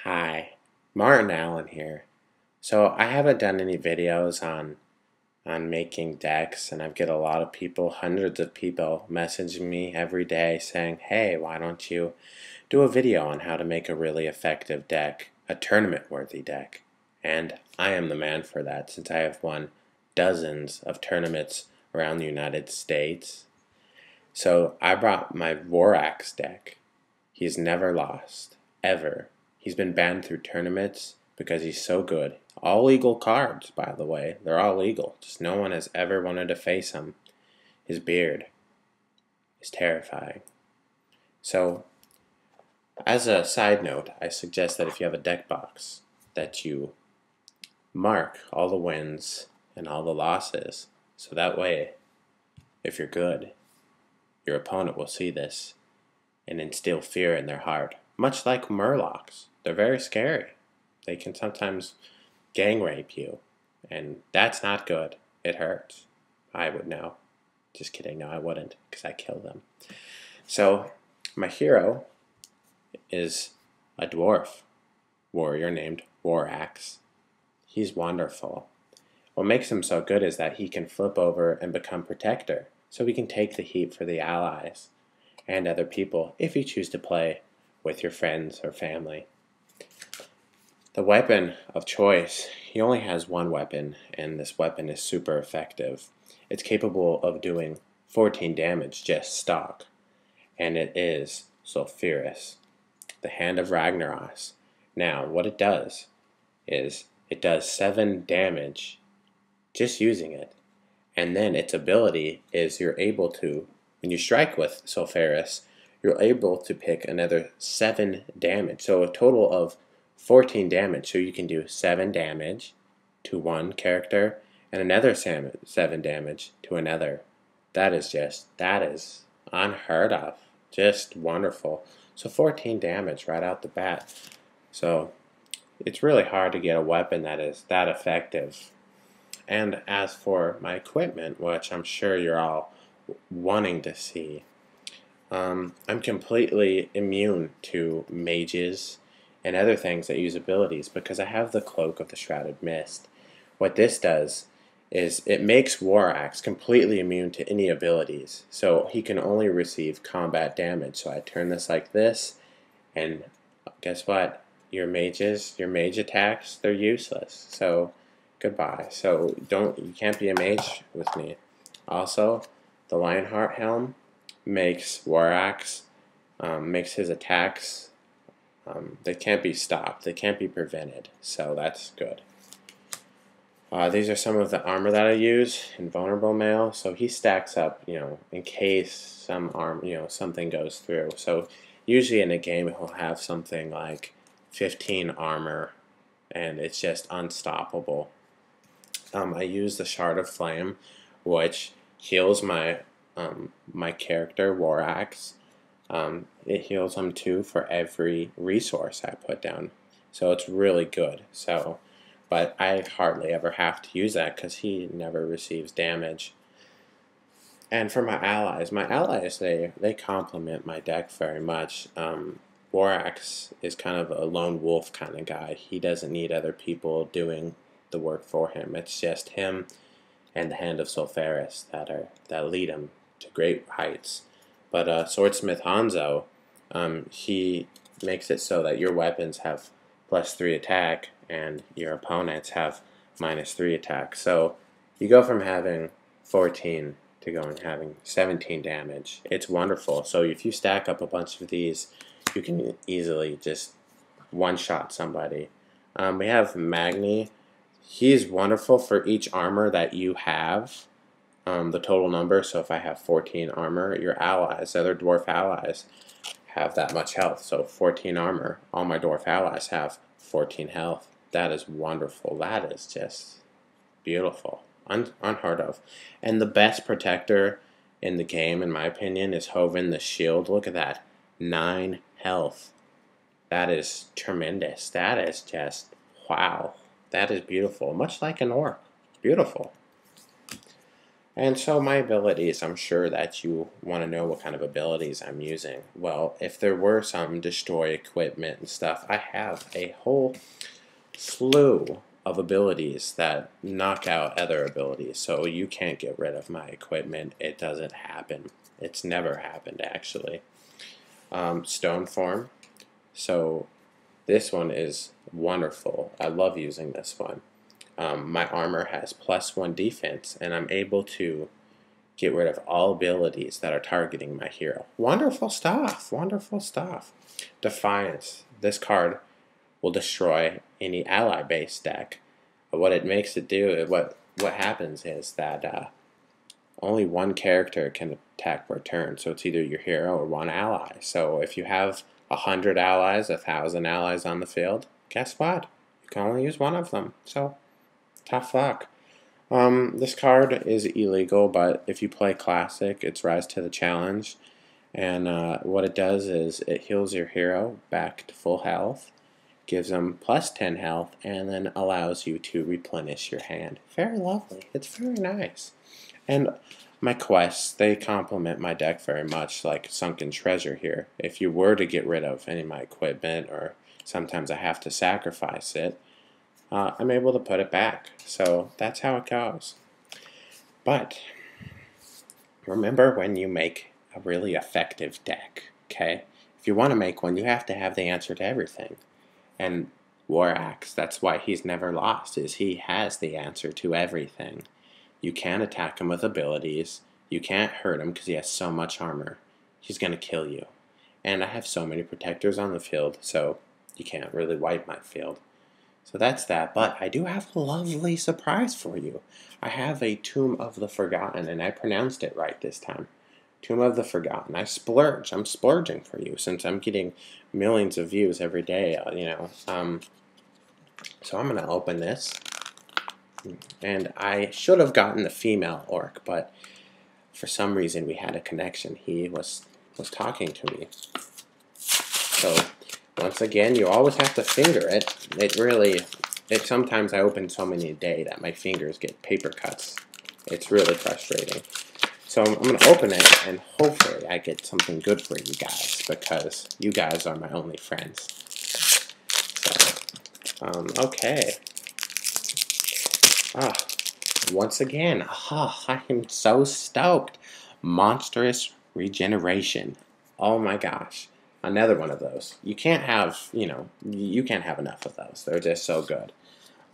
Hi, Martin Allen here. So I haven't done any videos on making decks, and I get a lot of people, hundreds of people messaging me every day saying, "Hey, why don't you do a video on how to make a really effective deck, a tournament-worthy deck?" And I am the man for that since I have won dozens of tournaments around the United States. So I brought my Vorax deck. He's never lost, ever. He's been banned through tournaments because he's so good. All legal cards, by the way. They're all legal. Just no one has ever wanted to face him. His beard is terrifying. So, as a side note, I suggest that if you have a deck box, that you mark all the wins and all the losses. So that way, if you're good, your opponent will see this and instill fear in their heart. Much like murlocs. They're very scary. They can sometimes gang rape you, and that's not good. It hurts. I would know. Just kidding. No, I wouldn't, because I kill them. So, my hero is a dwarf warrior named Vorax. He's wonderful. What makes him so good is that he can flip over and become protector, so he can take the heat for the allies and other people if you choose to play with your friends or family. The weapon of choice, he only has one weapon, and this weapon is super effective. It's capable of doing 14 damage just stock, and it is Sulfuris, the Hand of Ragnaros. Now, what it does is it does 7 damage just using it, and then its ability is you're able to, when you strike with Sulfuris, you're able to pick another 7 damage. So a total of 14 damage. So you can do 7 damage to one character and another 7 damage to another. That is unheard of. Just wonderful. So 14 damage right out the bat. So it's really hard to get a weapon that is that effective. And as for my equipment, which I'm sure you're all wanting to see, I'm completely immune to mages and other things that use abilities because I have the Cloak of the Shrouded Mist. What this does is it makes Vorax completely immune to any abilities, so he can only receive combat damage. So I turn this like this, and guess what? Your mage attacks, they're useless. So goodbye. So you can't be a mage with me. Also, the Lionheart Helm makes Vorax, makes his attacks, they can't be stopped, they can't be prevented, so that's good. These are some of the armor that I use in Vulnerable Mail, so he stacks up, in case something goes through. So usually in a game he'll have something like 15 armor, and it's just unstoppable. I use the Shard of Flame, which heals my character Vorax. It heals him too for every resource I put down, so it's really good. But I hardly ever have to use that because he never receives damage. And for my allies, they complement my deck very much. Vorax is kind of a lone wolf kind of guy. He doesn't need other people doing the work for him. It's just him and the Hand of Sulfuris that lead him to great heights. But Swordsmith Hanzo, he makes it so that your weapons have +3 attack and your opponents have -3 attack. So you go from having 14 to having 17 damage. It's wonderful. So if you stack up a bunch of these, you can easily just one-shot somebody. We have Magni. He's wonderful for each armor that you have, the total number. So if I have 14 armor, your allies, other dwarf allies, have that much health. So 14 armor. All my dwarf allies have 14 health. That is wonderful. That is just beautiful. Unheard of. And the best protector in the game, in my opinion, is Hoven the Shield. Look at that. 9 health. That is tremendous. That is just, wow. That is beautiful. Much like an orc. Beautiful. And so my abilities, I'm sure that you want to know what kind of abilities I'm using. Well, if there were some destroy equipment and stuff, I have a whole slew of abilities that knock out other abilities. So you can't get rid of my equipment. It doesn't happen. It's never happened, actually. Stone form. So this one is wonderful. I love using this one. My armor has +1 defense, and I'm able to get rid of all abilities that are targeting my hero. Wonderful stuff. Wonderful stuff. Defiance. This card will destroy any ally-based deck. What it makes it do, what happens is that only one character can attack per turn, so it's either your hero or one ally. So if you have 100 allies, 1,000 allies on the field, guess what? You can only use one of them. So tough luck. This card is illegal, but if you play Classic, it's Rise to the Challenge. And what it does is it heals your hero back to full health, gives them +10 health, and then allows you to replenish your hand. Very lovely. It's very nice. And my quests, they complement my deck very much, like Sunken Treasure here. If you were to get rid of any of my equipment, or sometimes I have to sacrifice it, I'm able to put it back. So that's how it goes. But remember, when you make a really effective deck, okay? If you want to make one, you have to have the answer to everything. And War Axe, that's why he's never lost, is he has the answer to everything. You can't attack him with abilities. You can't hurt him because he has so much armor. He's going to kill you. And I have so many protectors on the field, so you can't really wipe my field. So that's that, but I do have a lovely surprise for you. I have a Tomb of the Forgotten, and I pronounced it right this time. Tomb of the Forgotten. I splurge. I'm splurging for you since I'm getting millions of views every day, So I'm going to open this. And I should have gotten the female orc, but for some reason we had a connection. He was talking to me. So once again, you always have to finger it. Sometimes I open so many a day that my fingers get paper cuts. It's really frustrating. So I'm going to open it, and hopefully I get something good for you guys, because you guys are my only friends. So, okay. Once again, I am so stoked. Monstrous Regeneration. Oh my gosh. Another one of those. You can't have, you can't have enough of those. They're just so good.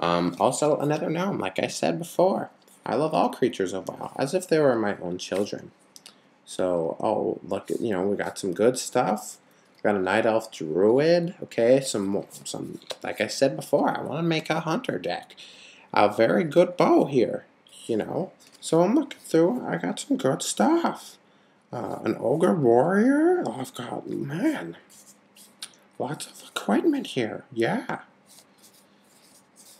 Also, another gnome, like I said before. I love all creatures of WoW, as if they were my own children. So, look, we got some good stuff. We got a Night Elf Druid. Okay, some, like I said before, I want to make a hunter deck. A very good bow here, So I'm looking through, I got some good stuff. An Ogre Warrior. Oh, I've got, man, lots of equipment here. Yeah.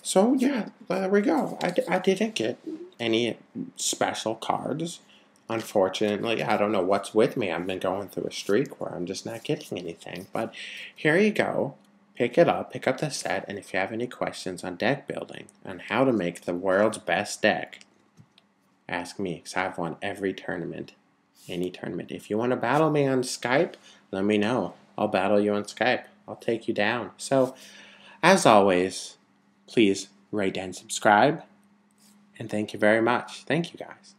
So, yeah, there we go. I didn't get any special cards. Unfortunately, I don't know what's with me. I've been going through a streak where I'm just not getting anything. But here you go. Pick it up. Pick up the set. And if you have any questions on deck building and how to make the world's best deck, ask me, because I've won every tournament. Any tournament. If you want to battle me on Skype, let me know. I'll battle you on Skype. I'll take you down. So, as always, please rate and subscribe. And thank you very much. Thank you, guys.